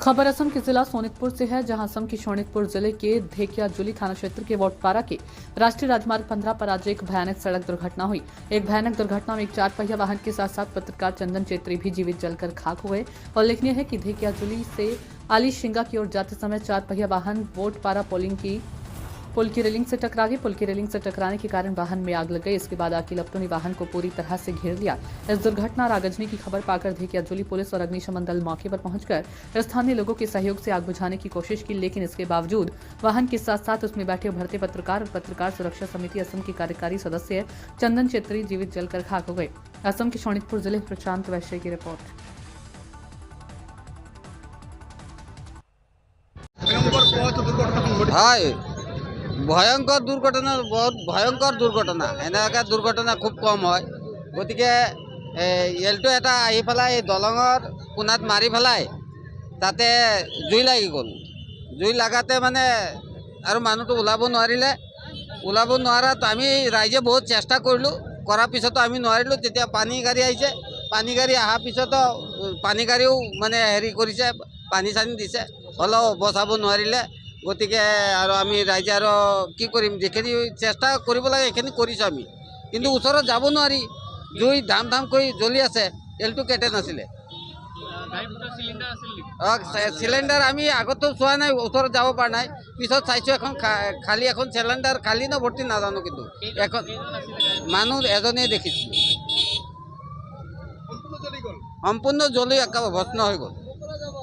खबर असम के जिला सोनितपुर से है, जहां असम के शोणितपुर जिले के धेकियाजुली थाना क्षेत्र के वोटपारा के राष्ट्रीय राजमार्ग 15 पर आज एक भयानक सड़क दुर्घटना हुई। एक भयानक दुर्घटना में एक 4 पहिया वाहन के साथ साथ पत्रकार चंदन चेत्री भी जीवित जलकर खाक हो गए। उल्लेखनीय है कि धेकियाजुली से आली शिंगा की ओर जाते समय 4 पहिया वाहन वोटपारा पुल की रेलिंग से टकरा गई। पुल की रेलिंग से टकराने के कारण वाहन में आग लग गई। इसके बाद आग की लपटों ने वाहन को पूरी तरह से घेर लिया। इस दुर्घटना और आगजनी की खबर पाकर धेकियाजुली पुलिस और अग्निशमन दल मौके पर पहुंचकर स्थानीय लोगों के सहयोग से आग बुझाने की कोशिश की, लेकिन इसके बावजूद वाहन के साथ साथ उसमें बैठे उभरते पत्रकार और पत्रकार सुरक्षा समिति असम के कार्यकारी सदस्य चंदन चेत्री जीवित जलकर खाक हो गए। असम के शोणितपुर जिले प्रशांत वैश्य की रिपोर्ट। ভয়ঙ্কর দুর্ঘটনা, বহুত ভয়ঙ্কর দুর্ঘটনা। এনেকা দুর্ঘটনা খুব কম হয়। গতিকে এলটো এটা আহি পেলাই দলঙৰ কোণাত মাৰি পেলাই তাতে জুই লাগি গ'ল। জুই লাগাতে মানে আৰু মানুহটো ওলাব নোৱাৰিলে। ওলাব নোৱাৰাত আমি ৰাইজে বহুত চেষ্টা কৰিলোঁ, কৰাৰ পিছতো আমি নোৱাৰিলোঁ। তেতিয়া পানী গাড়ী আহিছে, পানী গাড়ী অহাৰ পিছতো পানী গাড়ীও মানে হেৰি কৰিছে, পানী চানী দিছে, হ'লেও বচাব নোৱাৰিলে। গতিকে আৰু আমি ৰাইজে আৰু কি কৰিম, যিখিনি চেষ্টা কৰিব লাগে সেইখিনি কৰিছোঁ আমি, কিন্তু ওচৰত যাব নোৱাৰি। জুই ধাম ধাম কৰি জ্বলি আছে। তেলটো কেটে নাছিলে। চিলিণ্ডাৰ আমি আগতো চোৱা নাই, ওচৰত যাব পৰা নাই। পিছত চাইছোঁ এখন খালী, এখন চিলিণ্ডাৰ খালী ন ভৰ্তি নাজানো, কিন্তু এখন মানুহ এজনেই দেখিছোঁ। সম্পূৰ্ণ জ্বলি একেবাৰে ভস্ম হৈ গ'ল।